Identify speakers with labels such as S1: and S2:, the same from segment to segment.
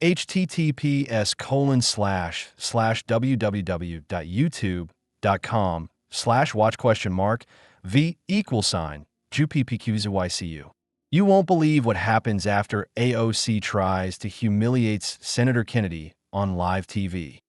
S1: https://www.youtube.com/v=JUPPQZYCU. You won't believe what happens after AOC tries to humiliate Senator Kennedy on live TV.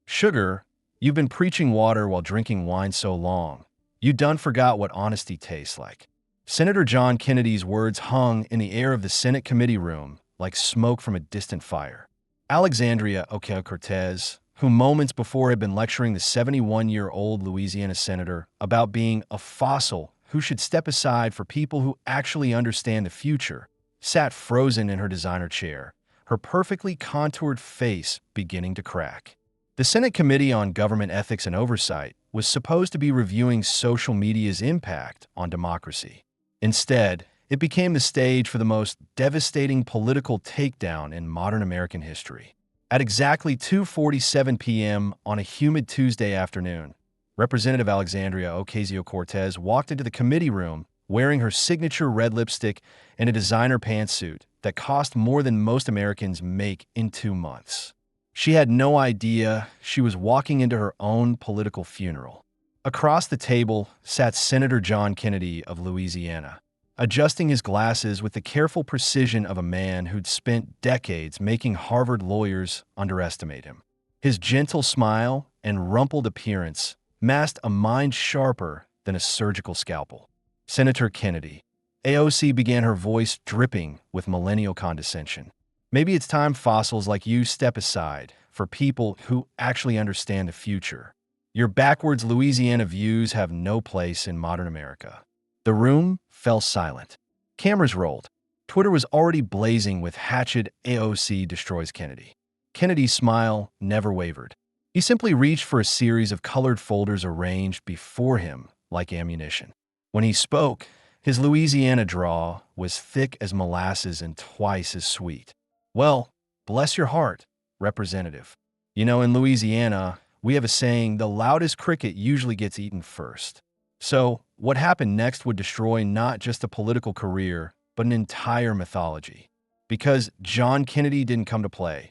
S1: Sugar, you've been preaching water while drinking wine so long, you done forgot what honesty tastes like. Senator John Kennedy's words hung in the air of the Senate committee room like smoke from a distant fire. Alexandria Ocasio-Cortez, who moments before had been lecturing the 71-year-old Louisiana senator about being a fossil who should step aside for people who actually understand the future, sat frozen in her designer chair, her perfectly contoured face beginning to crack. The Senate Committee on Government Ethics and Oversight was supposed to be reviewing social media's impact on democracy. Instead, it became the stage for the most devastating political takedown in modern American history. At exactly 2:47 p.m. on a humid Tuesday afternoon, Representative Alexandria Ocasio-Cortez walked into the committee room wearing her signature red lipstick and a designer pantsuit that cost more than most Americans make in 2 months. She had no idea she was walking into her own political funeral. Across the table sat Senator John Kennedy of Louisiana, adjusting his glasses with the careful precision of a man who'd spent decades making Harvard lawyers underestimate him. His gentle smile and rumpled appearance masked a mind sharper than a surgical scalpel. Senator Kennedy. AOC began, her voice dripping with millennial condescension. Maybe it's time fossils like you step aside for people who actually understand the future. Your backwards Louisiana views have no place in modern America. The room fell silent. Cameras rolled. Twitter was already blazing with hatchet AOC destroys Kennedy. Kennedy's smile never wavered. He simply reached for a series of colored folders arranged before him like ammunition. When he spoke, his Louisiana drawl was thick as molasses and twice as sweet. Well, bless your heart, Representative. You know, in Louisiana, we have a saying, the loudest cricket usually gets eaten first. So, what happened next would destroy not just a political career, but an entire mythology. Because John Kennedy didn't come to play.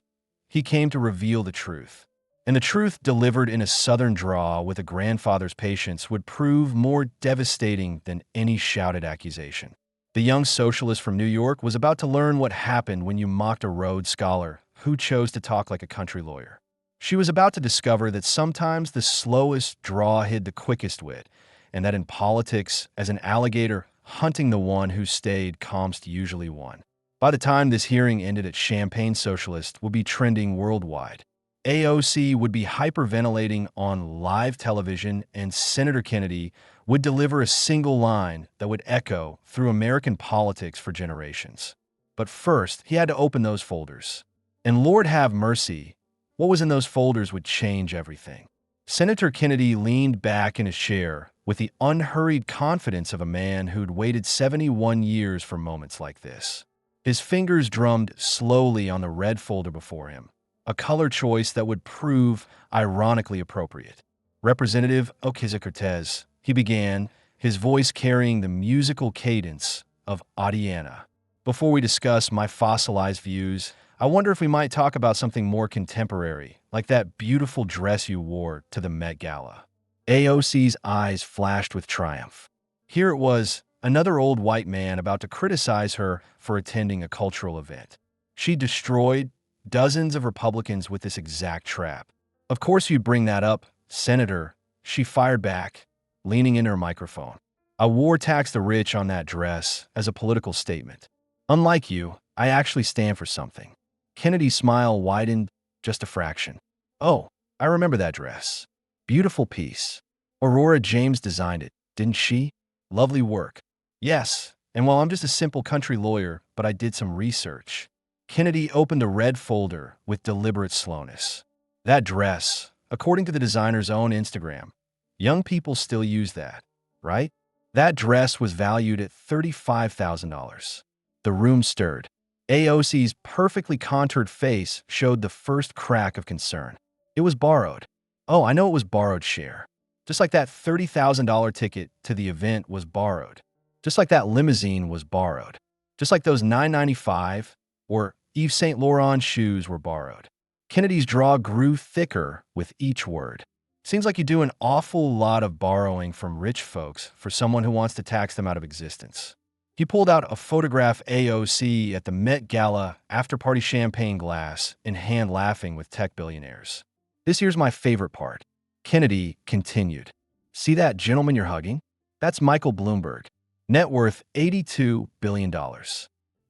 S1: He came to reveal the truth. And the truth delivered in a Southern drawl with a grandfather's patience would prove more devastating than any shouted accusation. The young socialist from New York was about to learn what happened when you mocked a Rhodes Scholar who chose to talk like a country lawyer. She was about to discover that sometimes the slowest draw hid the quickest wit, and that in politics, as an alligator, hunting the one who stayed calmest usually won. By the time this hearing ended at Champagne Socialist would be trending worldwide. AOC would be hyperventilating on live television, and Senator Kennedy would deliver a single line that would echo through American politics for generations. But first, he had to open those folders. And Lord have mercy, what was in those folders would change everything. Senator Kennedy leaned back in his chair with the unhurried confidence of a man who'd waited 71 years for moments like this. His fingers drummed slowly on the red folder before him, a color choice that would prove ironically appropriate. Representative Ocasio-Cortez, he began, his voice carrying the musical cadence of Adiana. Before we discuss my fossilized views, I wonder if we might talk about something more contemporary, like that beautiful dress you wore to the Met Gala. AOC's eyes flashed with triumph. Here it was, another old white man about to criticize her for attending a cultural event. She destroyed dozens of Republicans with this exact trap. Of course you'd bring that up, Senator, she fired back, leaning into her microphone. I war tax the rich on that dress as a political statement. Unlike you, I actually stand for something. Kennedy's smile widened just a fraction. Oh, I remember that dress. Beautiful piece. Aurora James designed it, didn't she? Lovely work. Yes, and while I'm just a simple country lawyer, but I did some research. Kennedy opened a red folder with deliberate slowness. That dress, according to the designer's own Instagram, young people still use that, right? That dress was valued at $35,000. The room stirred. AOC's perfectly contoured face showed the first crack of concern. It was borrowed. Oh, I know it was borrowed, Cher. Just like that $30,000 ticket to the event was borrowed. Just like that limousine was borrowed. Just like those $9.95 or Yves Saint Laurent shoes were borrowed. Kennedy's draw grew thicker with each word. Seems like you do an awful lot of borrowing from rich folks for someone who wants to tax them out of existence. He pulled out a photograph AOC at the Met Gala after-party champagne glass in hand laughing with tech billionaires. This here's my favorite part. Kennedy continued. See that gentleman you're hugging? That's Michael Bloomberg. Net worth $82 billion.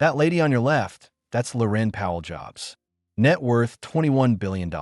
S1: That lady on your left, that's Laurene Powell Jobs. Net worth $21 billion.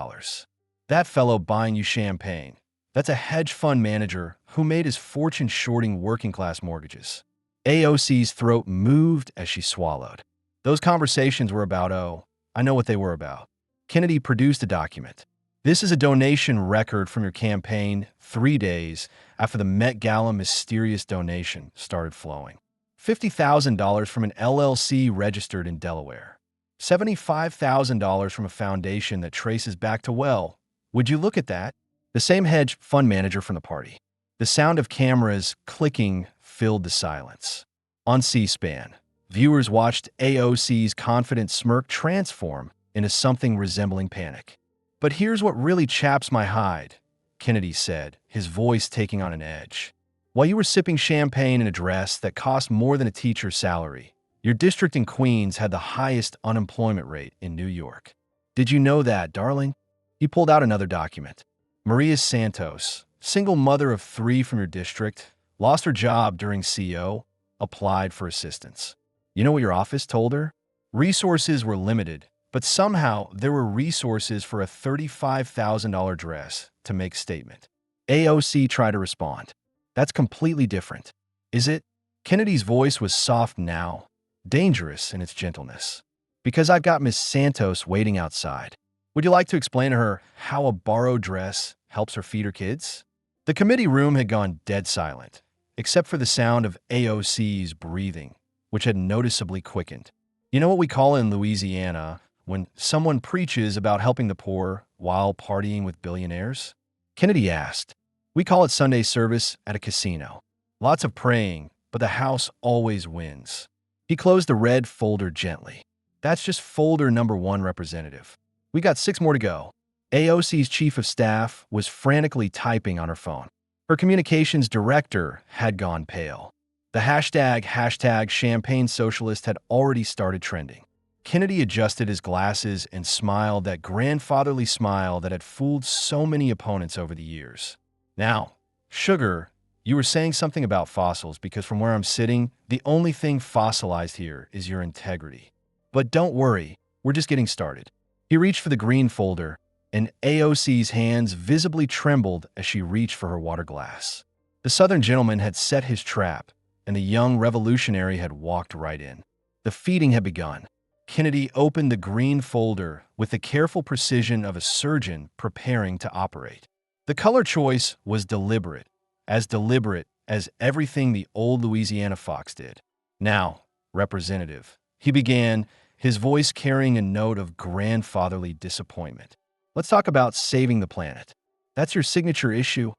S1: That fellow buying you champagne, that's a hedge fund manager who made his fortune shorting working-class mortgages. AOC's throat moved as she swallowed. Those conversations were about, oh, I know what they were about. Kennedy produced a document. This is a donation record from your campaign 3 days after the Met Gala mysterious donation started flowing. $50,000 from an LLC registered in Delaware. $75,000 from a foundation that traces back to, well, would you look at that? The same hedge fund manager from the party. The sound of cameras clicking filled the silence. On C-SPAN, viewers watched AOC's confident smirk transform into something resembling panic. But here's what really chaps my hide, Kennedy said, his voice taking on an edge. While you were sipping champagne in a dress that cost more than a teacher's salary, your district in Queens had the highest unemployment rate in New York. Did you know that, darling? He pulled out another document. Maria Santos, single mother of 3 from your district, lost her job during CO, applied for assistance. You know what your office told her? Resources were limited, but somehow there were resources for a $35,000 dress to make statement. AOC tried to respond. That's completely different. Is it? Kennedy's voice was soft now, dangerous in its gentleness. Because I've got Miss Santos waiting outside. Would you like to explain to her how a borrowed dress helps her feed her kids? The committee room had gone dead silent, except for the sound of AOC's breathing, which had noticeably quickened. You know what we call in Louisiana when someone preaches about helping the poor while partying with billionaires? Kennedy asked. We call it Sunday service at a casino. Lots of praying, but the house always wins. He closed the red folder gently. That's just folder number 1, Representative. We got 6 more to go. AOC's chief of staff was frantically typing on her phone. Her communications director had gone pale. The hashtag champagne socialist had already started trending. Kennedy adjusted his glasses and smiled that grandfatherly smile that had fooled so many opponents over the years. Now, Sugar, you were saying something about fossils because from where I'm sitting, the only thing fossilized here is your integrity. But don't worry, we're just getting started. He reached for the green folder, and AOC's hands visibly trembled as she reached for her water glass. The Southern gentleman had set his trap, and the young revolutionary had walked right in. The feeding had begun. Kennedy opened the green folder with the careful precision of a surgeon preparing to operate. The color choice was deliberate as everything the old Louisiana fox did. Now, Representative, he began, his voice carrying a note of grandfatherly disappointment. Let's talk about saving the planet. That's your signature issue,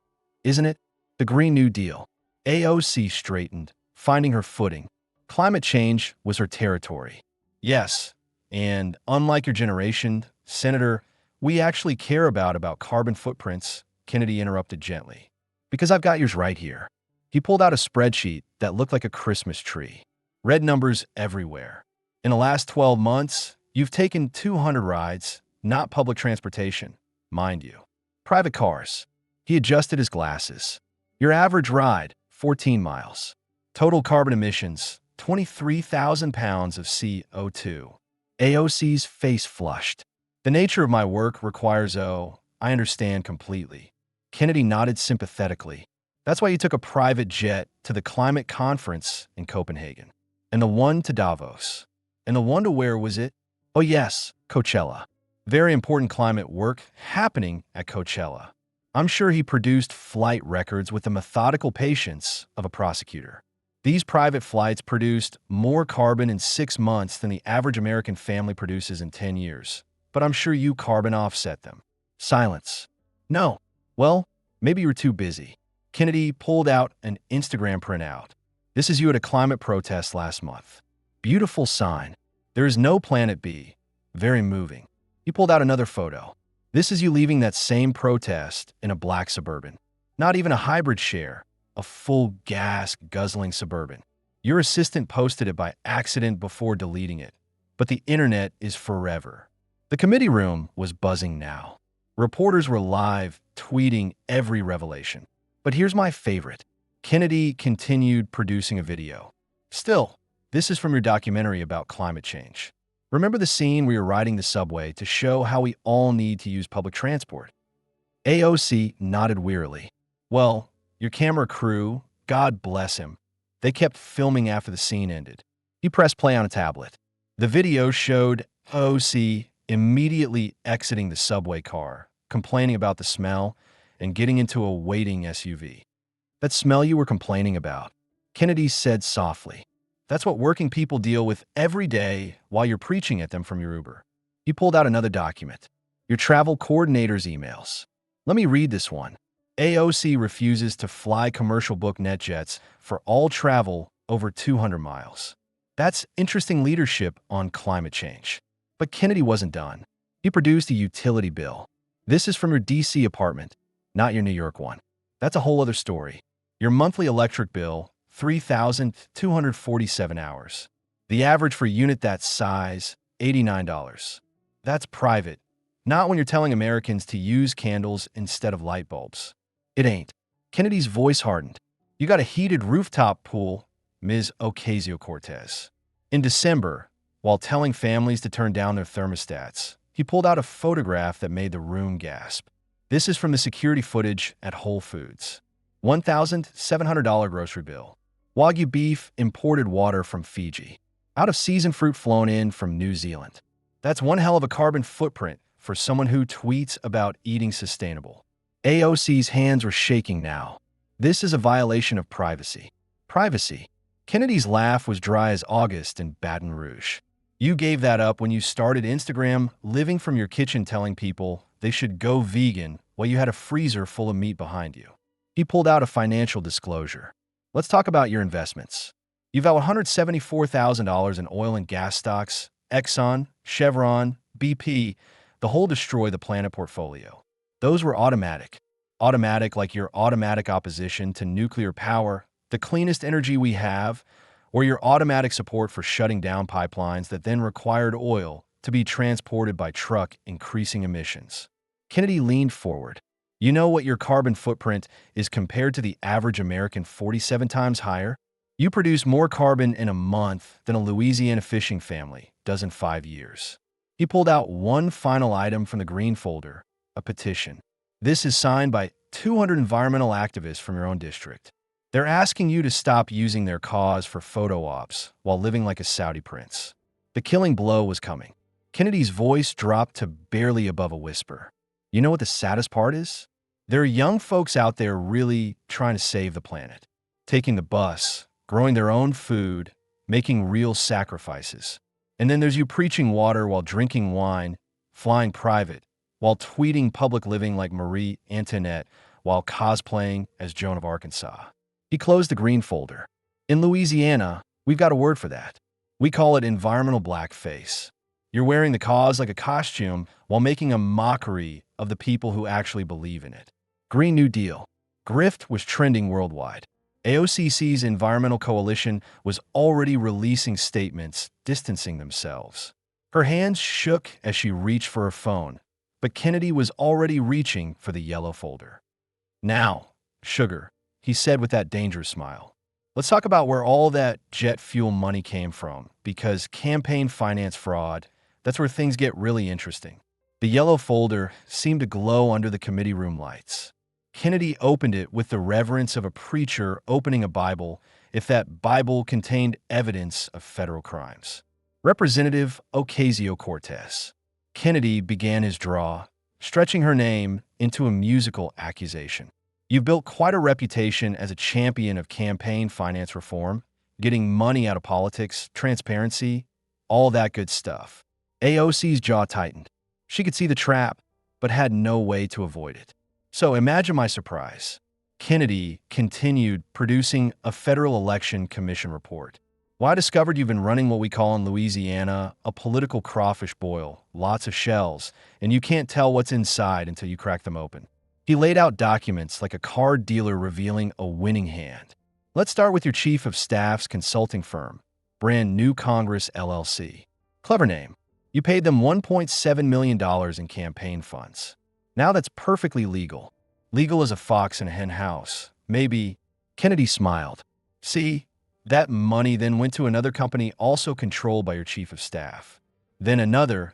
S1: isn't it? The Green New Deal. AOC straightened, finding her footing. Climate change was her territory. Yes, and unlike your generation, Senator, we actually care about carbon footprints, Kennedy interrupted gently. Because I've got yours right here. He pulled out a spreadsheet that looked like a Christmas tree. Red numbers everywhere. In the last 12 months, you've taken 200 rides, not public transportation, mind you. Private cars. He adjusted his glasses. Your average ride, 14 miles. Total carbon emissions, 23,000 pounds of CO2. AOC's face flushed. The nature of my work requires, I understand completely. Kennedy nodded sympathetically. That's why you took a private jet to the climate conference in Copenhagen. And the one to Davos. And the one to where was it? Oh yes, Coachella. Very important climate work happening at Coachella. I'm sure he produced flight records with the methodical patience of a prosecutor. These private flights produced more carbon in 6 months than the average American family produces in 10 years. But I'm sure you carbon offset them. Silence. No. Well, maybe you were too busy. Kennedy pulled out an Instagram printout. This is you at a climate protest last month. Beautiful sign. There is no planet B. Very moving. He pulled out another photo. This is you leaving that same protest in a black Suburban. Not even a hybrid share, a full gas guzzling Suburban. Your assistant posted it by accident before deleting it, but the internet is forever. The committee room was buzzing now. Reporters were live, tweeting every revelation. But here's my favorite. Kennedy continued producing a video. Still, this is from your documentary about climate change. Remember the scene where you're riding the subway to show how we all need to use public transport? AOC nodded wearily. Well, your camera crew, God bless him, they kept filming after the scene ended. He pressed play on a tablet. The video showed AOC immediately exiting the subway car, complaining about the smell, and getting into a waiting SUV. That smell you were complaining about, Kennedy said softly. That's what working people deal with every day while you're preaching at them from your Uber. He pulled out another document. Your travel coordinator's emails. Let me read this one. AOC refuses to fly commercial book net jets for all travel over 200 miles. That's interesting leadership on climate change. But Kennedy wasn't done. He produced a utility bill. This is from your DC apartment, not your New York one. That's a whole other story. Your monthly electric bill, 3,247 hours. The average for a unit that size, $89. That's private, not when you're telling Americans to use candles instead of light bulbs. It ain't. Kennedy's voice hardened. You got a heated rooftop pool, Ms. Ocasio-Cortez. In December, while telling families to turn down their thermostats, he pulled out a photograph that made the room gasp. This is from the security footage at Whole Foods. $1,700 grocery bill. Wagyu beef, imported water from Fiji. Out-of-season fruit flown in from New Zealand. That's one hell of a carbon footprint for someone who tweets about eating sustainable. AOC's hands were shaking now. This is a violation of privacy. Privacy. Kennedy's laugh was dry as August in Baton Rouge. You gave that up when you started Instagram living from your kitchen telling people they should go vegan while you had a freezer full of meat behind you. He pulled out a financial disclosure. Let's talk about your investments. You've got $174,000 in oil and gas stocks, Exxon, Chevron, BP, the whole destroy the planet portfolio. Those were automatic. Automatic like your automatic opposition to nuclear power, the cleanest energy we have, or your automatic support for shutting down pipelines that then required oil to be transported by truck, increasing emissions. Kennedy leaned forward. You know what your carbon footprint is compared to the average American 47 times higher? You produce more carbon in a month than a Louisiana fishing family does in 5 years. He pulled out one final item from the green folder, a petition. This is signed by 200 environmental activists from your own district. They're asking you to stop using their cause for photo ops while living like a Saudi prince. The killing blow was coming. Kennedy's voice dropped to barely above a whisper. You know what the saddest part is? There are young folks out there really trying to save the planet, taking the bus, growing their own food, making real sacrifices. And then there's you preaching water while drinking wine, flying private, while tweeting public living like Marie Antoinette, while cosplaying as Joan of Arkansas. He closed the green folder. In Louisiana, we've got a word for that. We call it environmental blackface. You're wearing the cause like a costume while making a mockery of the people who actually believe in it. Green New Deal. Grift was trending worldwide. AOC's environmental coalition was already releasing statements distancing themselves. Her hands shook as she reached for her phone, but Kennedy was already reaching for the yellow folder. Now, sugar, he said with that dangerous smile. Let's talk about where all that jet fuel money came from, because campaign finance fraud, that's where things get really interesting. The yellow folder seemed to glow under the committee room lights. Kennedy opened it with the reverence of a preacher opening a Bible if that Bible contained evidence of federal crimes. Representative Ocasio-Cortez. Kennedy began his draw, stretching her name into a musical accusation. You've built quite a reputation as a champion of campaign finance reform, getting money out of politics, transparency, all that good stuff. AOC's jaw tightened. She could see the trap, but had no way to avoid it. So imagine my surprise. Kennedy continued producing a Federal Election Commission report. Well, I discovered you've been running what we call in Louisiana a political crawfish boil, lots of shells, and you can't tell what's inside until you crack them open. He laid out documents like a card dealer revealing a winning hand. Let's start with your chief of staff's consulting firm, Brand New Congress LLC. Clever name. You paid them $1.7 million in campaign funds. Now that's perfectly legal. Legal as a fox in a hen house. Maybe. Kennedy smiled. See, that money then went to another company also controlled by your chief of staff. Then another,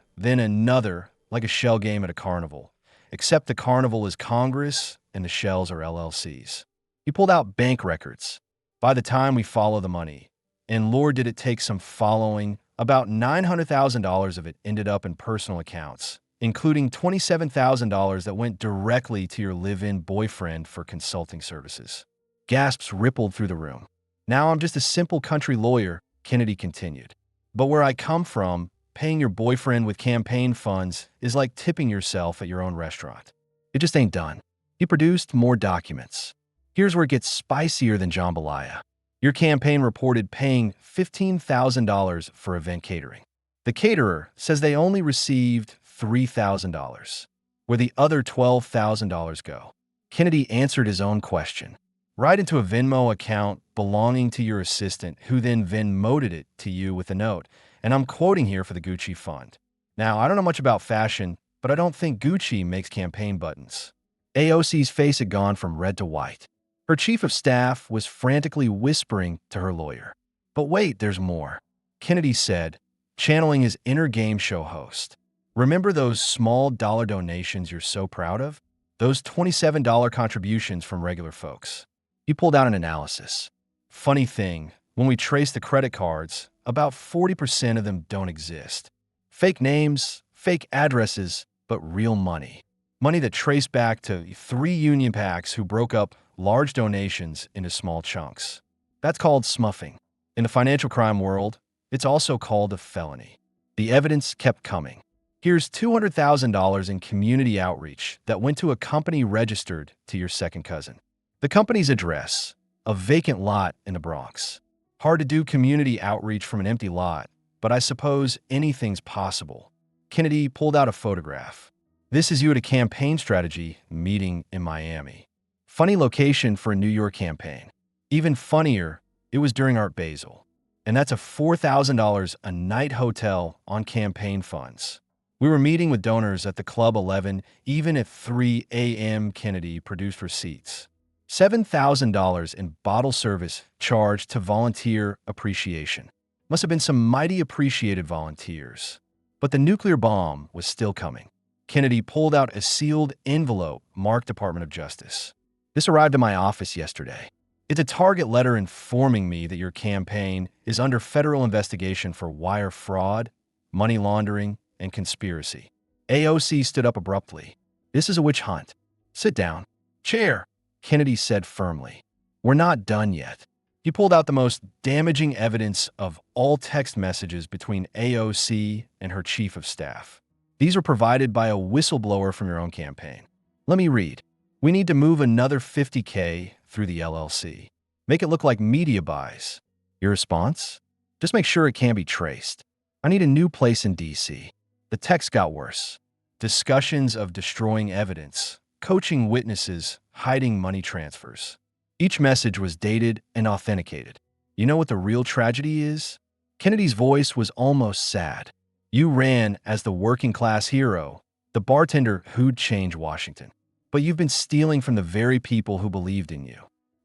S1: like a shell game at a carnival. Except the carnival is Congress and the shells are LLCs. He pulled out bank records. By the time we follow the money, and Lord did it take some following, about $900,000 of it ended up in personal accounts, including $27,000 that went directly to your live-in boyfriend for consulting services. Gasps rippled through the room. Now I'm just a simple country lawyer, Kennedy continued. But where I come from, paying your boyfriend with campaign funds is like tipping yourself at your own restaurant. It just ain't done. He produced more documents. Here's where it gets spicier than jambalaya. Your campaign reported paying $15,000 for event catering. The caterer says they only received $3,000. Where the other $12,000 go? Kennedy answered his own question. Right into a Venmo account belonging to your assistant, who then Venmo'd it to you with a note. And I'm quoting here for the Gucci fund. Now, I don't know much about fashion, but I don't think Gucci makes campaign buttons. AOC's face had gone from red to white. Her chief of staff was frantically whispering to her lawyer. But wait, there's more. Kennedy said, channeling his inner game show host. Remember those small dollar donations you're so proud of? Those $27 contributions from regular folks. He pulled out an analysis. Funny thing, when we trace the credit cards, about 40% of them don't exist. Fake names, fake addresses, but real money. Money that traced back to 3 union PACs who broke up large donations into small chunks. That's called smuffing. In the financial crime world, it's also called a felony. The evidence kept coming. Here's $200,000 in community outreach that went to a company registered to your second cousin. The company's address, a vacant lot in the Bronx. Hard to do community outreach from an empty lot, but I suppose anything's possible. Kennedy pulled out a photograph. This is you at a campaign strategy meeting in Miami. Funny location for a New York campaign. Even funnier, it was during Art Basel. And that's a $4,000 a night hotel on campaign funds. We were meeting with donors at the Club 11, even at 3 a.m. Kennedy produced receipts. $7,000 in bottle service charged to volunteer appreciation. Must have been some mighty appreciated volunteers. But the nuclear bomb was still coming. Kennedy pulled out a sealed envelope marked Department of Justice. This arrived in my office yesterday. It's a target letter informing me that your campaign is under federal investigation for wire fraud, money laundering, and conspiracy. AOC stood up abruptly. This is a witch hunt. Sit down. Chair, Kennedy said firmly. We're not done yet. He pulled out the most damaging evidence of all text messages between AOC and her chief of staff. These were provided by a whistleblower from your own campaign. Let me read. We need to move another $50K through the LLC. Make it look like media buys. Your response? Just make sure it can't be traced. I need a new place in D.C. The text got worse. Discussions of destroying evidence, coaching witnesses, hiding money transfers. Each message was dated and authenticated. You know what the real tragedy is? Kennedy's voice was almost sad. You ran as the working-class hero, the bartender who'd change Washington. But you've been stealing from the very people who believed in you.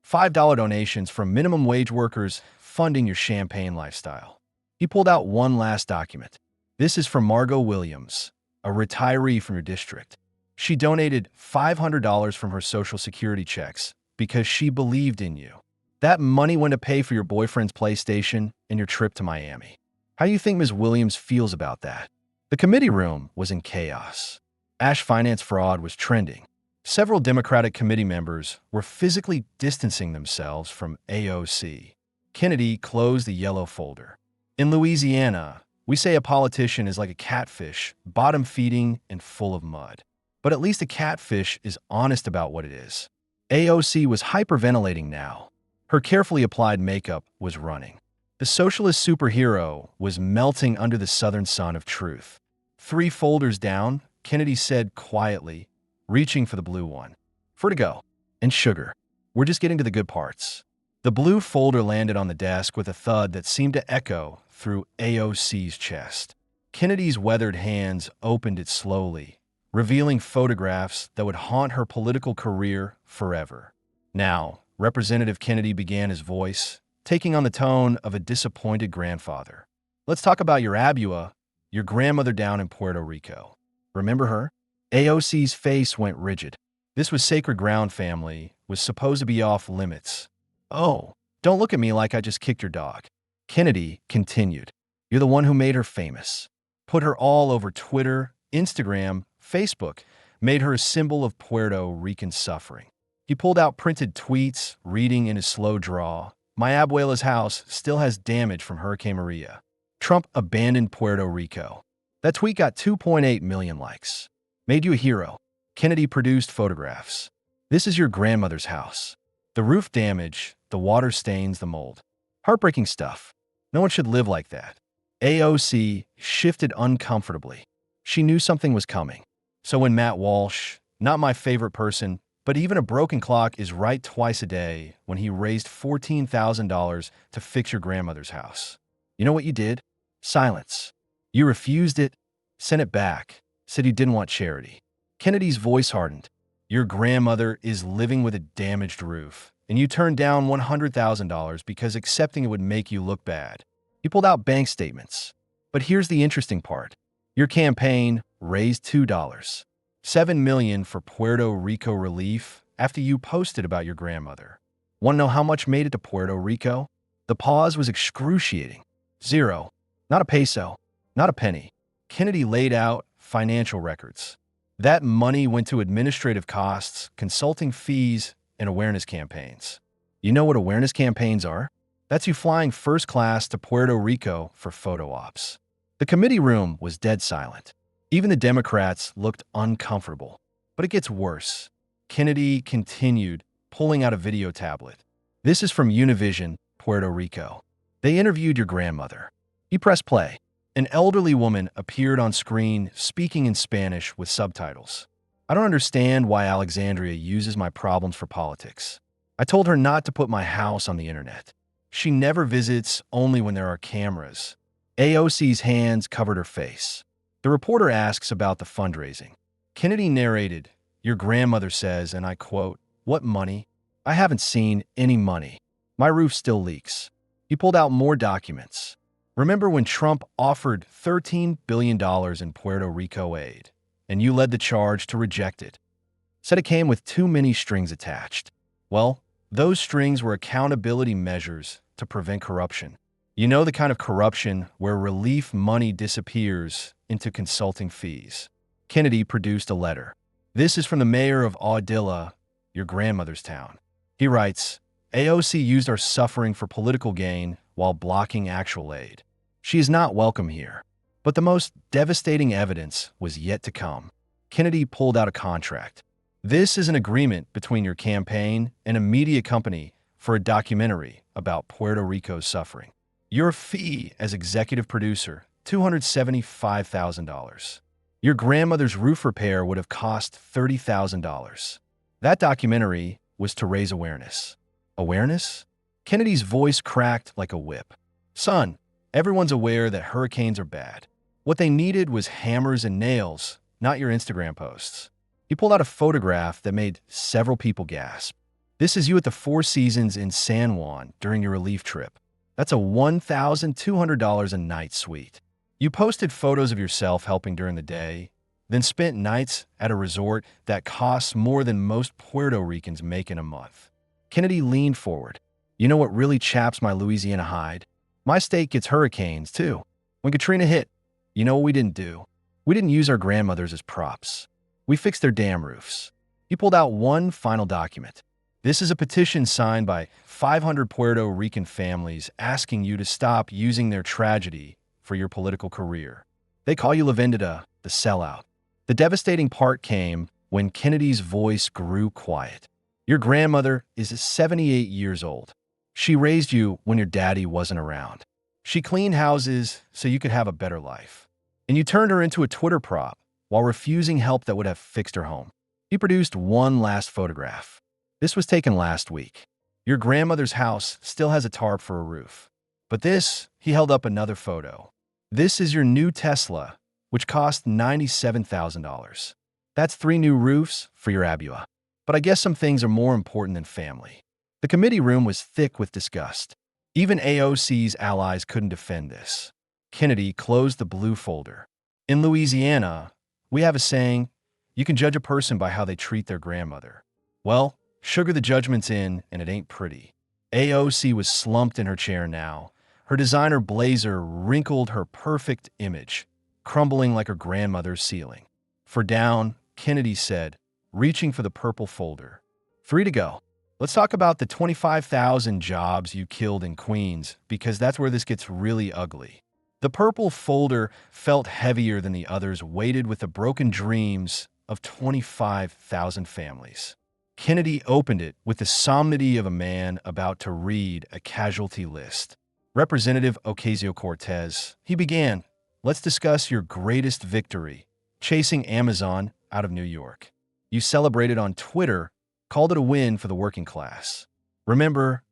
S1: $5 donations from minimum wage workers funding your champagne lifestyle. He pulled out one last document. This is from Margot Williams, a retiree from your district. She donated $500 from her Social Security checks because she believed in you. That money went to pay for your boyfriend's PlayStation and your trip to Miami. How do you think Ms. Williams feels about that? The committee room was in chaos. Ash finance fraud was trending. Several Democratic committee members were physically distancing themselves from AOC. Kennedy closed the yellow folder. In Louisiana, we say a politician is like a catfish, bottom-feeding and full of mud. But at least a catfish is honest about what it is. AOC was hyperventilating now. Her carefully applied makeup was running. The socialist superhero was melting under the southern sun of truth. 3 folders down, Kennedy said quietly, reaching for the blue one. Vertigo and sugar. We're just getting to the good parts. The blue folder landed on the desk with a thud that seemed to echo through AOC's chest. Kennedy's weathered hands opened it slowly, revealing photographs that would haunt her political career forever. Now, Representative Kennedy began his voice, taking on the tone of a disappointed grandfather. Let's talk about your Abua, your grandmother down in Puerto Rico. Remember her? AOC's face went rigid. This was sacred ground, family, was supposed to be off limits. Oh, don't look at me like I just kicked your dog. Kennedy continued. You're the one who made her famous. Put her all over Twitter, Instagram, Facebook, made her a symbol of Puerto Rican suffering. He pulled out printed tweets, reading in his slow drawl. My abuela's house still has damage from Hurricane Maria. Trump abandoned Puerto Rico. That tweet got 2.8 million likes. Made you a hero. Kennedy produced photographs. This is your grandmother's house. The roof damage, the water stains, the mold. Heartbreaking stuff. No one should live like that. AOC shifted uncomfortably. She knew something was coming. So when Matt Walsh, not my favorite person, but even a broken clock is right twice a day, when he raised $14,000 to fix your grandmother's house. You know what you did? Silence. You refused it, sent it back, said you didn't want charity. Kennedy's voice hardened. Your grandmother is living with a damaged roof, and you turned down $100,000 because accepting it would make you look bad. You pulled out bank statements. But here's the interesting part. Your campaign raised $2. $7 million for Puerto Rico relief after you posted about your grandmother. Want to know how much made it to Puerto Rico? The pause was excruciating. 0. Not a peso. Not a penny. Kennedy laid out financial records. That money went to administrative costs, consulting fees, and awareness campaigns. You know what awareness campaigns are? That's you flying first class to Puerto Rico for photo ops. The committee room was dead silent. Even the Democrats looked uncomfortable. But it gets worse. Kennedy continued, pulling out a video tablet. This is from Univision, Puerto Rico. They interviewed your grandmother. He pressed play. An elderly woman appeared on screen, speaking in Spanish with subtitles. I don't understand why Alexandria uses my problems for politics. I told her not to put my house on the internet. She never visits, only when there are cameras. AOC's hands covered her face. The reporter asks about the fundraising. Kennedy narrated, your grandmother says, and I quote, what money? I haven't seen any money. My roof still leaks. He pulled out more documents. Remember when Trump offered $13 billion in Puerto Rico aid, and you led the charge to reject it? Said it came with too many strings attached. Well, those strings were accountability measures to prevent corruption. You know, the kind of corruption where relief money disappears into consulting fees. Kennedy produced a letter. This is from the mayor of Audilla, your grandmother's town. He writes, AOC used our suffering for political gain while blocking actual aid. She is not welcome here. But the most devastating evidence was yet to come. Kennedy pulled out a contract. This is an agreement between your campaign and a media company for a documentary about Puerto Rico's suffering. Your fee as executive producer, $275,000. Your grandmother's roof repair would have cost $30,000. That documentary was to raise awareness. Awareness? Kennedy's voice cracked like a whip. Son, everyone's aware that hurricanes are bad. What they needed was hammers and nails, not your Instagram posts. He pulled out a photograph that made several people gasp. This is you at the Four Seasons in San Juan during your relief trip. That's a $1,200 a night suite. You posted photos of yourself helping during the day, then spent nights at a resort that costs more than most Puerto Ricans make in a month. Kennedy leaned forward. You know what really chaps my Louisiana hide? My state gets hurricanes, too. When Katrina hit, you know what we didn't do? We didn't use our grandmothers as props. We fixed their damn roofs. He pulled out one final document. This is a petition signed by 500 Puerto Rican families asking you to stop using their tragedy for your political career. They call you La Vendetta, the sellout. The devastating part came when Kennedy's voice grew quiet. Your grandmother is 78 years old. She raised you when your daddy wasn't around. She cleaned houses so you could have a better life. And you turned her into a Twitter prop while refusing help that would have fixed her home. You produced one last photograph. This was taken last week. Your grandmother's house still has a tarp for a roof. But this, he held up another photo. This is your new Tesla, which cost $97,000. That's 3 new roofs for your Abua. But I guess some things are more important than family. The committee room was thick with disgust. Even AOC's allies couldn't defend this. Kennedy closed the blue folder. In Louisiana, we have a saying, you can judge a person by how they treat their grandmother. Well, sugar the judgment's in, and it ain't pretty. AOC was slumped in her chair now. Her designer blazer wrinkled her perfect image, crumbling like her grandmother's ceiling. For down, Kennedy said, reaching for the purple folder. 3 to go. Let's talk about the 25,000 jobs you killed in Queens, because that's where this gets really ugly. The purple folder felt heavier than the others, weighted with the broken dreams of 25,000 families. Kennedy opened it with the solemnity of a man about to read a casualty list. Representative Ocasio-Cortez, he began, let's discuss your greatest victory, chasing Amazon out of New York. You celebrated on Twitter, called it a win for the working class. Remember,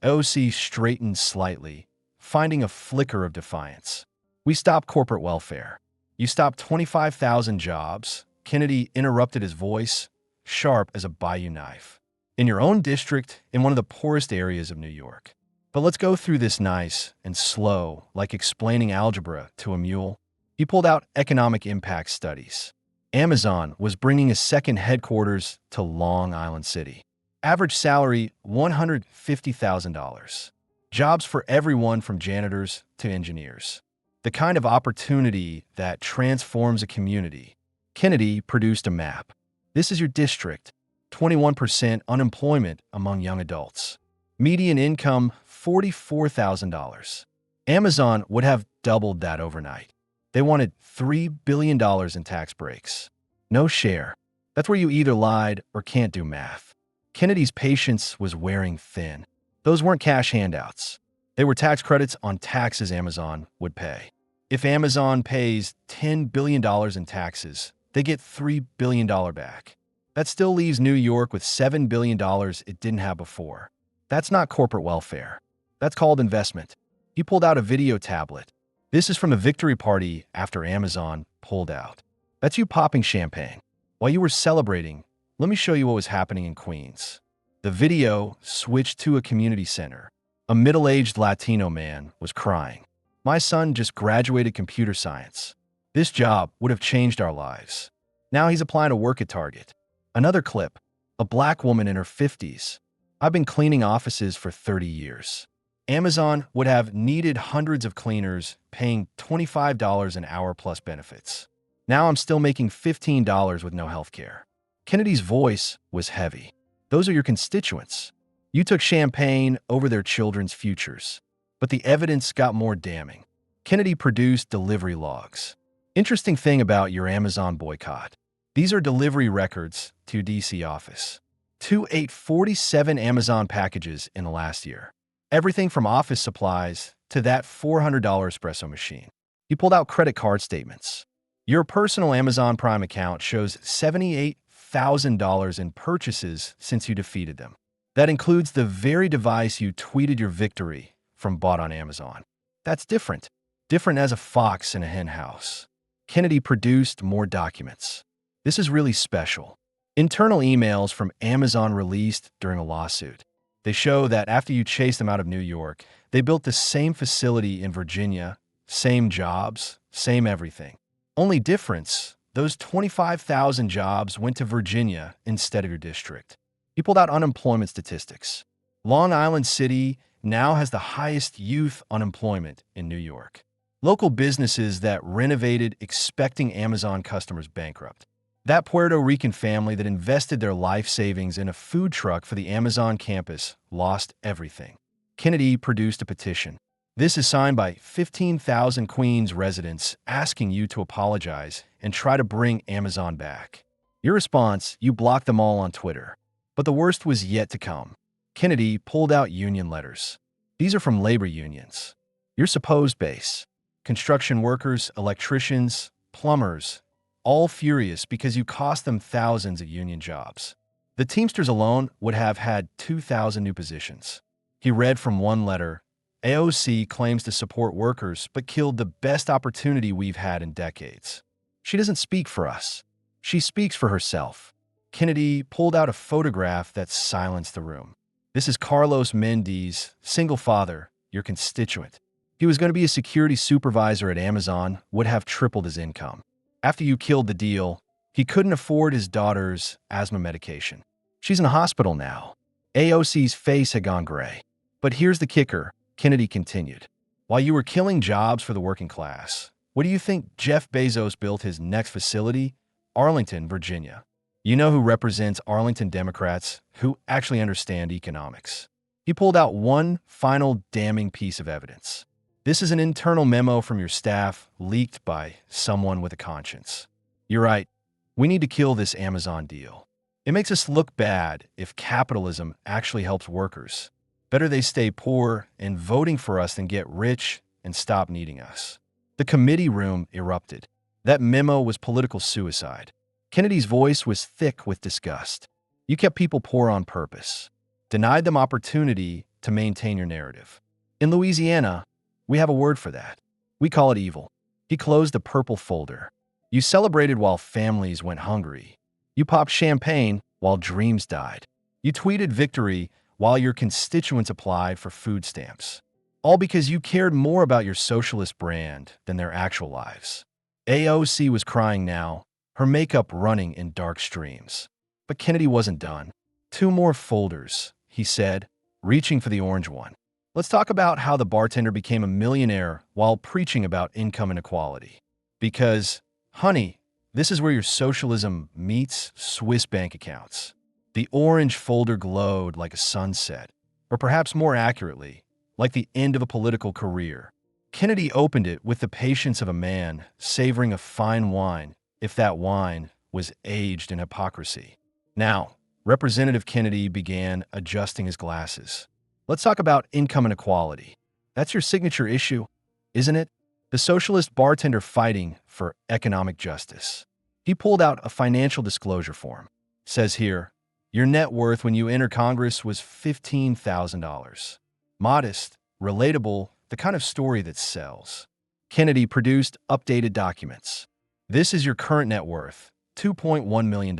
S1: AOC straightened slightly, finding a flicker of defiance. We stopped corporate welfare. You stopped 25,000 jobs. Kennedy interrupted his voice, sharp as a bayou knife. In your own district, in one of the poorest areas of New York. But let's go through this nice and slow, like explaining algebra to a mule. He pulled out economic impact studies. Amazon was bringing a second headquarters to Long Island City. Average salary, $150,000. Jobs for everyone from janitors to engineers. The kind of opportunity that transforms a community. Kennedy produced a map. This is your district. 21% unemployment among young adults. Median income, $44,000. Amazon would have doubled that overnight. They wanted $3 billion in tax breaks. No share. That's where you either lied or can't do math. Kennedy's patience was wearing thin. Those weren't cash handouts. They were tax credits on taxes Amazon would pay. If Amazon pays $10 billion in taxes, they get $3 billion back. That still leaves New York with $7 billion it didn't have before. That's not corporate welfare. That's called investment. He pulled out a video tablet. This is from a victory party after Amazon pulled out. That's you popping champagne. While you were celebrating, let me show you what was happening in Queens. The video switched to a community center. A middle-aged Latino man was crying. My son just graduated computer science. This job would have changed our lives. Now he's applying to work at Target. Another clip. A black woman in her 50s. I've been cleaning offices for 30 years. Amazon would have needed hundreds of cleaners paying $25 an hour plus benefits. Now I'm still making $15 with no health care. Kennedy's voice was heavy. Those are your constituents. You took champagne over their children's futures. But the evidence got more damning. Kennedy produced delivery logs. Interesting thing about your Amazon boycott. These are delivery records to D.C. office. 2,847 Amazon packages in the last year. Everything from office supplies to that $400 espresso machine. You pulled out credit card statements. Your personal Amazon Prime account shows $78,000 in purchases since you defeated them. That includes the very device you tweeted your victory from bought on Amazon. That's different. Different as a fox in a hen house. Kennedy produced more documents. This is really special. Internal emails from Amazon released during a lawsuit. They show that after you chased them out of New York, they built the same facility in Virginia, same jobs, same everything. Only difference, those 25,000 jobs went to Virginia instead of your district. You pulled out unemployment statistics. Long Island City now has the highest youth unemployment in New York. Local businesses that renovated expecting Amazon customers bankrupt. That Puerto Rican family that invested their life savings in a food truck for the Amazon campus lost everything. Kennedy produced a petition. This is signed by 15,000 Queens residents asking you to apologize and try to bring Amazon back. Your response, you blocked them all on Twitter. But the worst was yet to come. Kennedy pulled out union letters. These are from labor unions. Your supposed base. Construction workers, electricians, plumbers, all furious because you cost them thousands of union jobs. The Teamsters alone would have had 2,000 new positions. He read from one letter, AOC claims to support workers but killed the best opportunity we've had in decades. She doesn't speak for us. She speaks for herself. Kennedy pulled out a photograph that silenced the room. This is Carlos Mendes, single father, your constituent. He was going to be a security supervisor at Amazon, would have tripled his income. After you killed the deal, he couldn't afford his daughter's asthma medication. She's in the hospital now. AOC's face had gone gray. But here's the kicker, Kennedy continued. While you were killing jobs for the working class, what do you think Jeff Bezos built his next facility? Arlington, Virginia. You know who represents Arlington Democrats who actually understand economics. He pulled out one final damning piece of evidence. This is an internal memo from your staff leaked by someone with a conscience. You're right. We need to kill this Amazon deal. It makes us look bad if capitalism actually helps workers. Better they stay poor and voting for us than get rich and stop needing us. The committee room erupted. That memo was political suicide. Kennedy's voice was thick with disgust. You kept people poor on purpose. Denied them opportunity to maintain your narrative. In Louisiana, we have a word for that. We call it evil. He closed the purple folder. You celebrated while families went hungry. You popped champagne while dreams died. You tweeted victory while your constituents applied for food stamps. All because you cared more about your socialist brand than their actual lives. AOC was crying now, her makeup running in dark streams. But Kennedy wasn't done. 2 more folders, he said, reaching for the orange one. Let's talk about how the bartender became a millionaire while preaching about income inequality. Because, honey, this is where your socialism meets Swiss bank accounts. The orange folder glowed like a sunset, or perhaps more accurately, like the end of a political career. Kennedy opened it with the patience of a man savoring a fine wine, if that wine was aged in hypocrisy. Now, Representative Kennedy began adjusting his glasses. Let's talk about income inequality. That's your signature issue, isn't it? The socialist bartender fighting for economic justice. He pulled out a financial disclosure form. Says here, your net worth when you enter Congress was $15,000. Modest, relatable, the kind of story that sells. Kennedy produced updated documents. This is your current net worth, $2.1 million.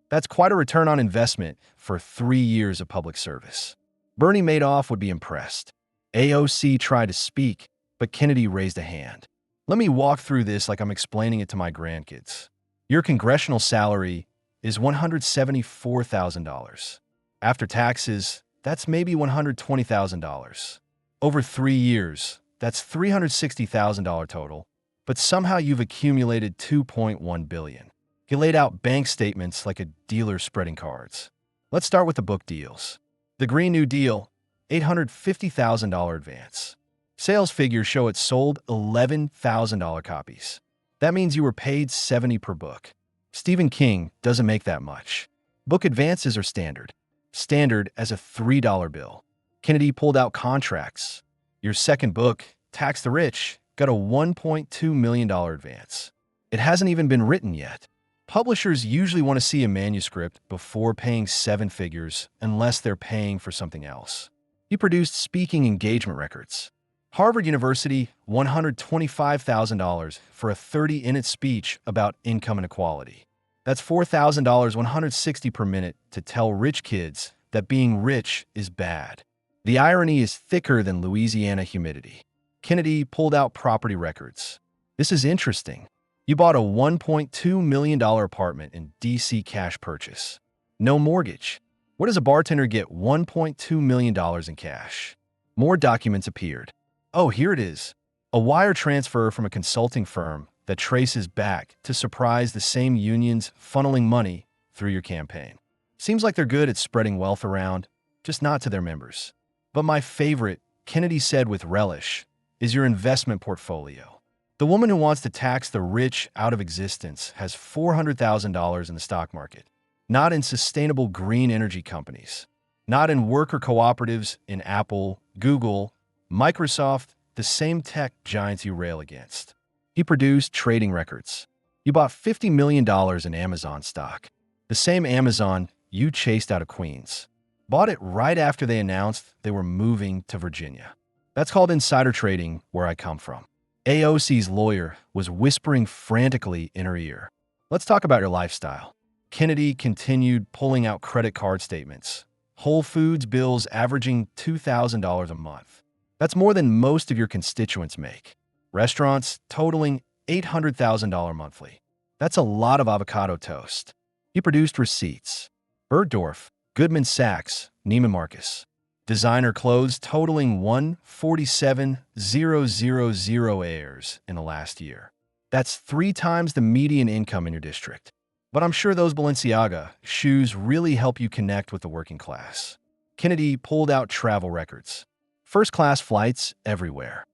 S1: That's quite a return on investment for 3 years of public service. Bernie Madoff would be impressed. AOC tried to speak, but Kennedy raised a hand. Let me walk through this like I'm explaining it to my grandkids. Your congressional salary is $174,000. After taxes, that's maybe $120,000. Over 3 years, that's $360,000 total, but somehow you've accumulated $2.1 billion. He laid out bank statements like a dealer spreading cards. Let's start with the book deals. The Green New Deal, $850,000 advance. Sales figures show it sold $11,000 copies. That means you were paid $70 per book. Stephen King doesn't make that much. Book advances are standard. Standard as a $3 bill. Kennedy pulled out contracts. Your second book, Tax the Rich, got a $1.2 million advance. It hasn't even been written yet. Publishers usually want to see a manuscript before paying 7 figures unless they're paying for something else. He produced speaking engagement records. Harvard University, $125,000 for a 30-minute speech about income inequality. That's $4,000, $160 per minute to tell rich kids that being rich is bad. The irony is thicker than Louisiana humidity. Kennedy pulled out property records. This is interesting. You bought a $1.2 million apartment in D.C. cash purchase. No mortgage. Where does a bartender get $1.2 million in cash? More documents appeared. Oh, here it is. A wire transfer from a consulting firm that traces back to surprise the same unions funneling money through your campaign. Seems like they're good at spreading wealth around, just not to their members. But my favorite, Kennedy said with relish, is your investment portfolio. The woman who wants to tax the rich out of existence has $400,000 in the stock market, not in sustainable green energy companies, not in worker cooperatives in Apple, Google, Microsoft, the same tech giants you rail against. He produced trading records. You bought $50 million in Amazon stock. The same Amazon you chased out of Queens. Bought it right after they announced they were moving to Virginia. That's called insider trading where I come from. AOC's lawyer was whispering frantically in her ear. Let's talk about your lifestyle. Kennedy continued pulling out credit card statements. Whole Foods bills averaging $2,000 a month. That's more than most of your constituents make. Restaurants totaling $800,000 monthly. That's a lot of avocado toast. He produced receipts. Bergdorf, Goldman Sachs, Neiman Marcus. Designer clothes totaling 147,000 heirs in the last year. That's 3 times the median income in your district. But I'm sure those Balenciaga shoes really help you connect with the working class. Kennedy pulled out travel records. First-class flights everywhere.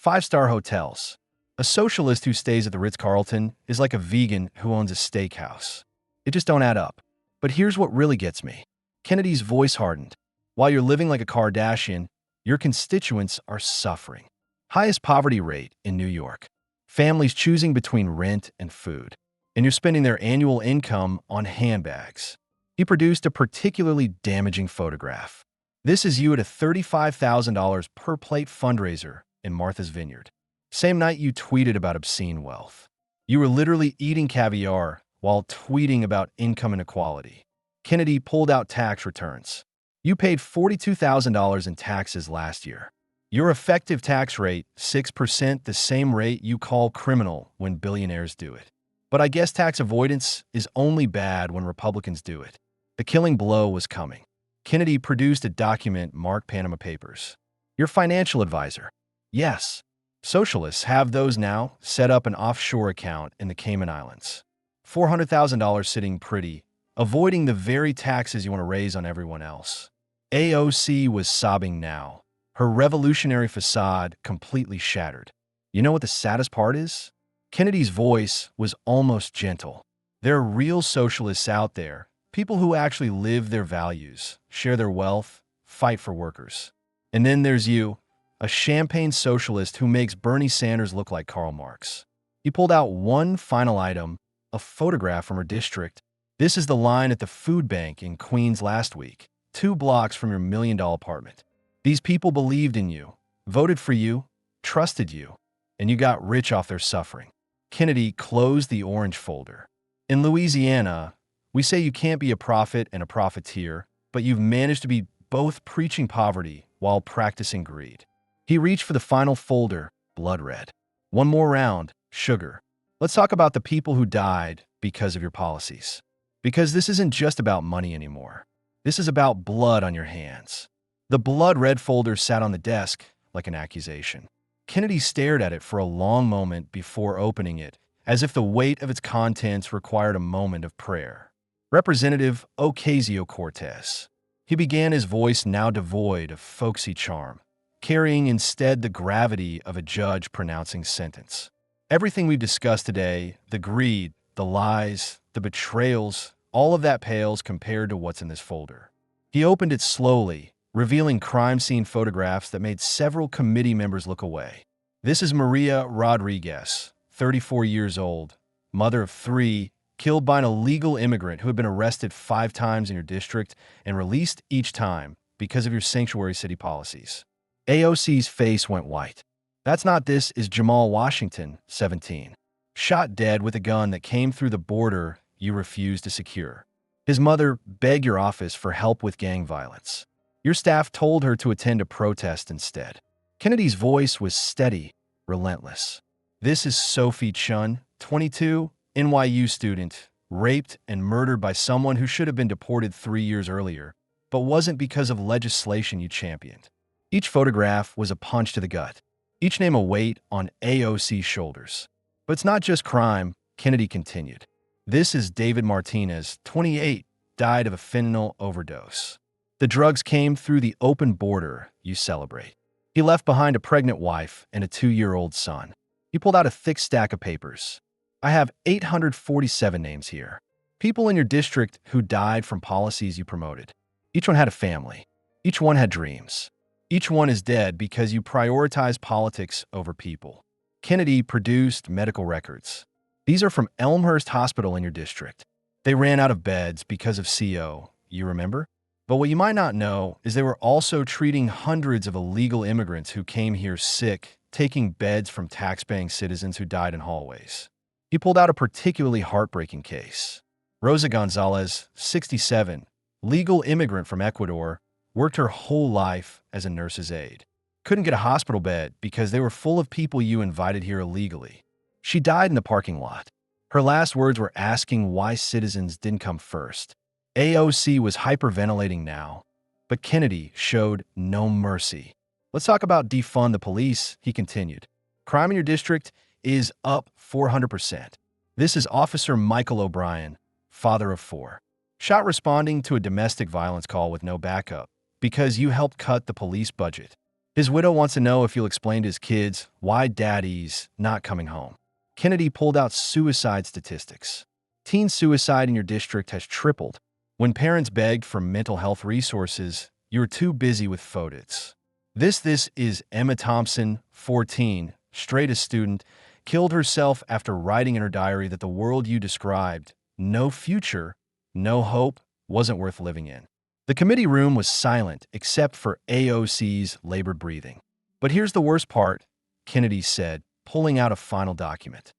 S1: 5-star hotels. A socialist who stays at the Ritz-Carlton is like a vegan who owns a steakhouse. It just don't add up. But here's what really gets me. Kennedy's voice hardened. While you're living like a Kardashian, your constituents are suffering. Highest poverty rate in New York. Families choosing between rent and food. And you're spending their annual income on handbags. He produced a particularly damaging photograph. This is you at a $35,000 per plate fundraiser in Martha's Vineyard. Same night you tweeted about obscene wealth. You were literally eating caviar while tweeting about income inequality. Kennedy pulled out tax returns. You paid $42,000 in taxes last year. Your effective tax rate, 6%, the same rate you call criminal when billionaires do it. But I guess tax avoidance is only bad when Republicans do it. The killing blow was coming. Kennedy produced a document marked Panama Papers. Your financial advisor. Yes, socialists have those now, set up an offshore account in the Cayman Islands. $400,000 sitting pretty, avoiding the very taxes you want to raise on everyone else. AOC was sobbing now, her revolutionary facade completely shattered. You know what the saddest part is? Kennedy's voice was almost gentle. There are real socialists out there, people who actually live their values, share their wealth, fight for workers. And then there's you, a champagne socialist who makes Bernie Sanders look like Karl Marx. He pulled out one final item, a photograph from her district. This is the line at the food bank in Queens last week, 2 blocks from your $1 million apartment. These people believed in you, voted for you, trusted you, and you got rich off their suffering. Kennedy closed the orange folder. In Louisiana, we say you can't be a prophet and a profiteer, but you've managed to be both preaching poverty while practicing greed. He reached for the final folder, blood red. One more round, sugar. Let's talk about the people who died because of your policies. Because this isn't just about money anymore. This is about blood on your hands. The blood red folder sat on the desk like an accusation. Kennedy stared at it for a long moment before opening it, as if the weight of its contents required a moment of prayer. Representative Ocasio-Cortez. He began, his voice now devoid of folksy charm, carrying instead the gravity of a judge pronouncing sentence. Everything we've discussed today, the greed, the lies, the betrayals, all of that pales compared to what's in this folder. He opened it slowly, revealing crime scene photographs that made several committee members look away. This is Maria Rodriguez, 34 years old, mother of 3, killed by an illegal immigrant who had been arrested 5 times in your district and released each time because of your sanctuary city policies. AOC's face went white. This is Jamal Washington, 17. Shot dead with a gun that came through the border you refused to secure. His mother begged your office for help with gang violence. Your staff told her to attend a protest instead. Kennedy's voice was steady, relentless. This is Sophie Chun, 22, NYU student, raped and murdered by someone who should have been deported 3 years earlier, but wasn't because of legislation you championed. Each photograph was a punch to the gut, each name a weight on AOC's shoulders. But it's not just crime, Kennedy continued. This is David Martinez, 28, died of a fentanyl overdose. The drugs came through the open border you celebrate. He left behind a pregnant wife and a 2-year-old son. He pulled out a thick stack of papers. I have 847 names here. People in your district who died from policies you promoted. Each one had a family. Each one had dreams. Each one is dead because you prioritize politics over people. Kennedy produced medical records. These are from Elmhurst Hospital in your district. They ran out of beds because of CO, you remember? But what you might not know is they were also treating hundreds of illegal immigrants who came here sick, taking beds from tax-paying citizens who died in hallways. He pulled out a particularly heartbreaking case. Rosa Gonzalez, 67, legal immigrant from Ecuador, worked her whole life as a nurse's aide. Couldn't get a hospital bed because they were full of people you invited here illegally. She died in the parking lot. Her last words were asking why citizens didn't come first. AOC was hyperventilating now, but Kennedy showed no mercy. Let's talk about defund the police, he continued. Crime in your district is up 400%. This is Officer Michael O'Brien, father of 4. Shot responding to a domestic violence call with no backup because you helped cut the police budget. His widow wants to know if you'll explain to his kids why daddy's not coming home. Kennedy pulled out suicide statistics. Teen suicide in your district has tripled. When parents begged for mental health resources, you were too busy with photos. This is Emma Thompson, 14, straight A student, killed herself after writing in her diary that the world you described, no future, no hope, wasn't worth living in. The committee room was silent except for AOC's labored breathing. But here's the worst part, Kennedy said, pulling out a final document.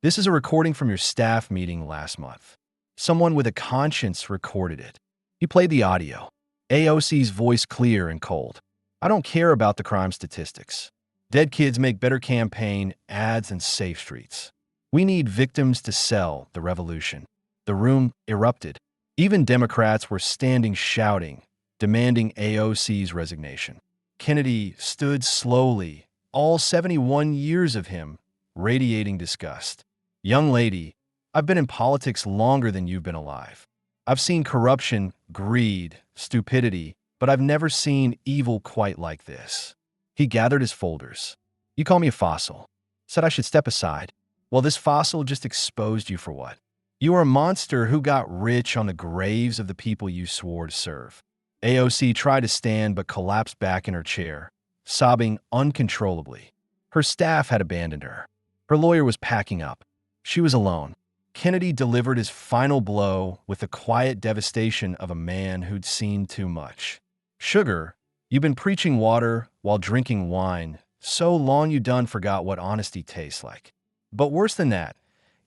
S1: This is a recording from your staff meeting last month. Someone with a conscience recorded it. He played the audio. AOC's voice clear and cold. I don't care about the crime statistics. Dead kids make better campaign ads and safe streets. We need victims to sell the revolution. The room erupted. Even Democrats were standing shouting, demanding AOC's resignation. Kennedy stood slowly, all 71 years of him, radiating disgust. Young lady, I've been in politics longer than you've been alive. I've seen corruption, greed, stupidity, but I've never seen evil quite like this. He gathered his folders. You call me a fossil. Said I should step aside. Well, this fossil just exposed you for what? You are a monster who got rich on the graves of the people you swore to serve. AOC tried to stand but collapsed back in her chair, sobbing uncontrollably. Her staff had abandoned her. Her lawyer was packing up. She was alone. Kennedy delivered his final blow with the quiet devastation of a man who'd seen too much. Sugar, you've been preaching water while drinking wine so long you done forgot what honesty tastes like. But worse than that,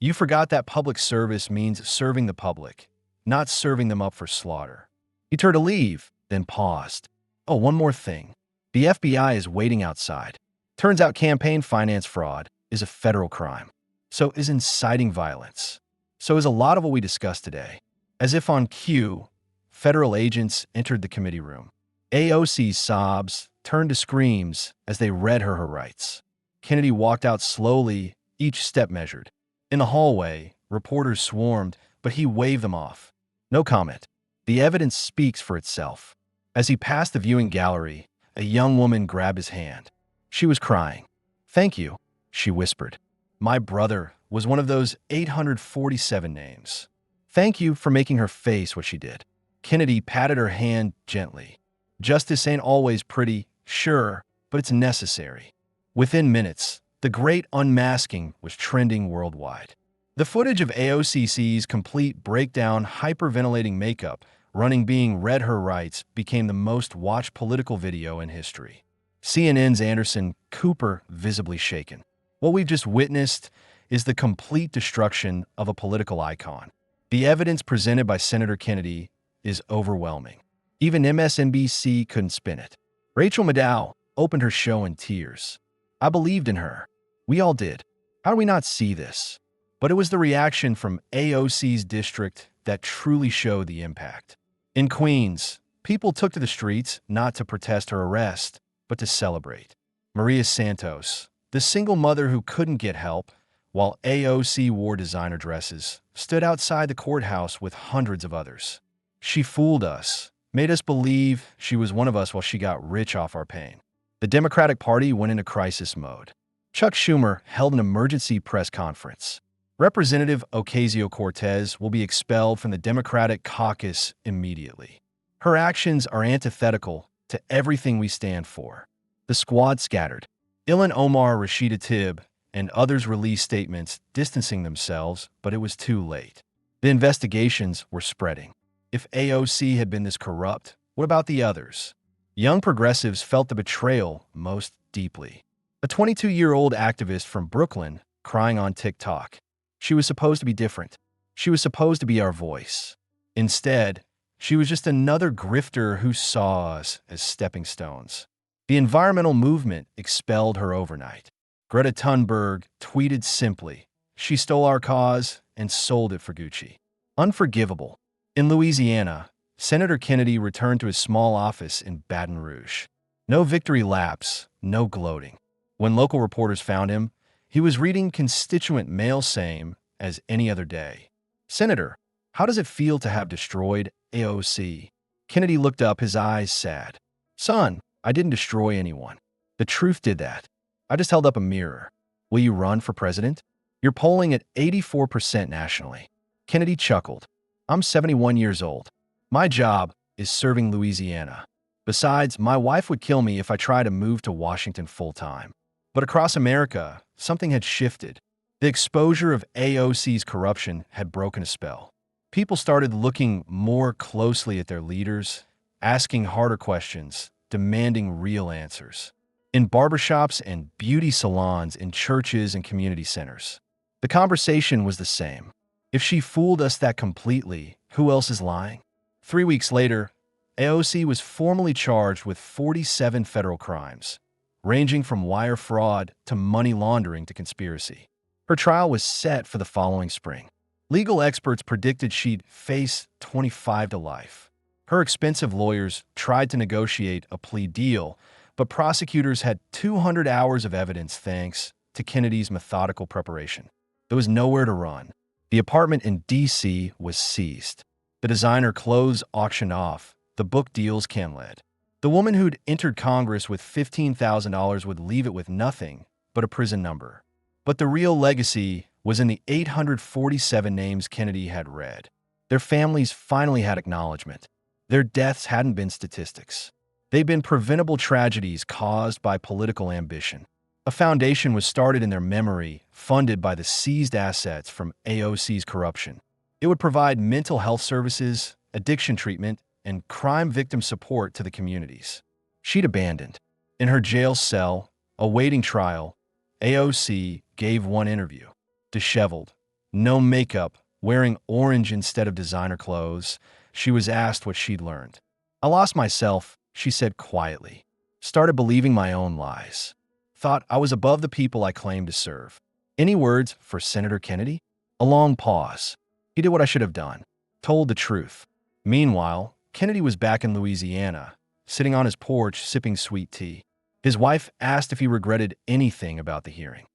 S1: you forgot that public service means serving the public, not serving them up for slaughter. He turned to leave, then paused. Oh, one more thing. The FBI is waiting outside. Turns out campaign finance fraud is a federal crime. So is inciting violence. So is a lot of what we discussed today. As if on cue, federal agents entered the committee room. AOC's sobs turned to screams as they read her rights. Kennedy walked out slowly, each step measured. In the hallway, reporters swarmed, but he waved them off. No comment. The evidence speaks for itself. As he passed the viewing gallery, a young woman grabbed his hand. She was crying. Thank you, she whispered. My brother was one of those 847 names. Thank you for making her face what she did. Kennedy patted her hand gently. Justice ain't always pretty, sure, but it's necessary. Within minutes, the great unmasking was trending worldwide. The footage of AOC's complete breakdown hyperventilating makeup running being read her rights became the most watched political video in history. CNN's Anderson Cooper visibly shaken. What we've just witnessed is the complete destruction of a political icon. The evidence presented by Senator Kennedy is overwhelming. Even MSNBC couldn't spin it. Rachel Maddow opened her show in tears. I believed in her. We all did. How do we not see this? But it was the reaction from AOC's district that truly showed the impact. In Queens, people took to the streets not to protest her arrest, but to celebrate. Maria Santos, the single mother who couldn't get help, while AOC wore designer dresses, stood outside the courthouse with hundreds of others. She fooled us, made us believe she was one of us while she got rich off our pain. The Democratic Party went into crisis mode. Chuck Schumer held an emergency press conference. Representative Ocasio-Cortez will be expelled from the Democratic caucus immediately. Her actions are antithetical to everything we stand for. The squad scattered. Ilhan Omar, Rashida Tlaib, and others released statements distancing themselves, but it was too late. The investigations were spreading. If AOC had been this corrupt, what about the others? Young progressives felt the betrayal most deeply. A 22-year-old activist from Brooklyn crying on TikTok. She was supposed to be different. She was supposed to be our voice. Instead, she was just another grifter who saw us as stepping stones. The environmental movement expelled her overnight. Greta Thunberg tweeted simply, "She stole our cause and sold it for Gucci." Unforgivable. In Louisiana, Senator Kennedy returned to his small office in Baton Rouge. No victory laps, no gloating. When local reporters found him, he was reading constituent mail same as any other day. "Senator, how does it feel to have destroyed AOC?" Kennedy looked up, his eyes sad. "Son, I didn't destroy anyone. The truth did that. I just held up a mirror. Will you run for president? You're polling at 84% nationally." Kennedy chuckled. "I'm 71 years old. My job is serving Louisiana. Besides, my wife would kill me if I tried to move to Washington full-time." But across America, something had shifted. The exposure of AOC's corruption had broken a spell. People started looking more closely at their leaders, asking harder questions, demanding real answers. In barbershops and beauty salons, in churches and community centers, the conversation was the same. If she fooled us that completely, who else is lying? 3 weeks later, AOC was formally charged with 47 federal crimes, ranging from wire fraud to money laundering to conspiracy. Her trial was set for the following spring. Legal experts predicted she'd face 25 to life. Her expensive lawyers tried to negotiate a plea deal, but prosecutors had 200 hours of evidence thanks to Kennedy's methodical preparation. There was nowhere to run. The apartment in D.C. was seized. The designer clothes auctioned off. The book deals canceled. The woman who'd entered Congress with $15,000 would leave it with nothing but a prison number. But the real legacy was in the 847 names Kennedy had read. Their families finally had acknowledgement. Their deaths hadn't been statistics. They'd been preventable tragedies caused by political ambition. A foundation was started in their memory, funded by the seized assets from AOC's corruption. It would provide mental health services, addiction treatment, and crime victim support to the communities she'd abandoned. In her jail cell, awaiting trial, AOC gave one interview. Disheveled, no makeup, wearing orange instead of designer clothes, she was asked what she'd learned. "I lost myself," she said quietly. "Started believing my own lies. Thought I was above the people I claimed to serve." Any words for Senator Kennedy? A long pause. He did what I should have done. Told the truth. Meanwhile, Kennedy was back in Louisiana, sitting on his porch sipping sweet tea. His wife asked if he regretted anything about the hearing.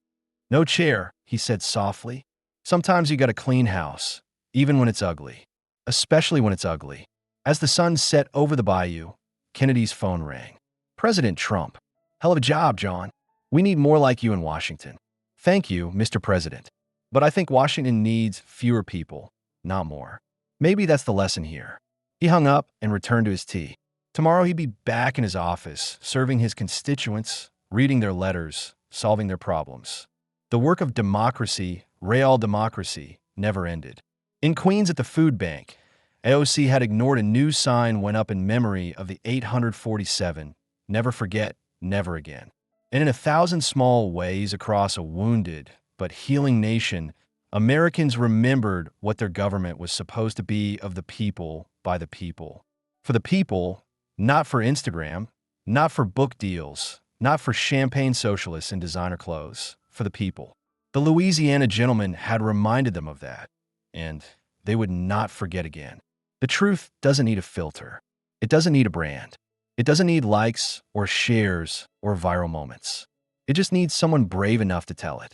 S1: "No, Chair," he said softly. "Sometimes you gotta clean house, even when it's ugly. Especially when it's ugly." As the sun set over the bayou, Kennedy's phone rang. "President Trump. Hell of a job, John. We need more like you in Washington." "Thank you, Mr. President. But I think Washington needs fewer people, not more." Maybe that's the lesson here. He hung up and returned to his tea. Tomorrow he'd be back in his office, serving his constituents, reading their letters, solving their problems. The work of democracy, real democracy, never ended. In Queens at the food bank, AOC had ignored a new sign went up in memory of the 847, "Never forget, never again." And in 1,000 small ways across a wounded but healing nation, Americans remembered what their government was supposed to be: of the people, by the people. For the people, not for Instagram, not for book deals, not for champagne socialists in designer clothes, for the people. The Louisiana gentleman had reminded them of that, and they would not forget again. The truth doesn't need a filter. It doesn't need a brand. It doesn't need likes or shares or viral moments. It just needs someone brave enough to tell it.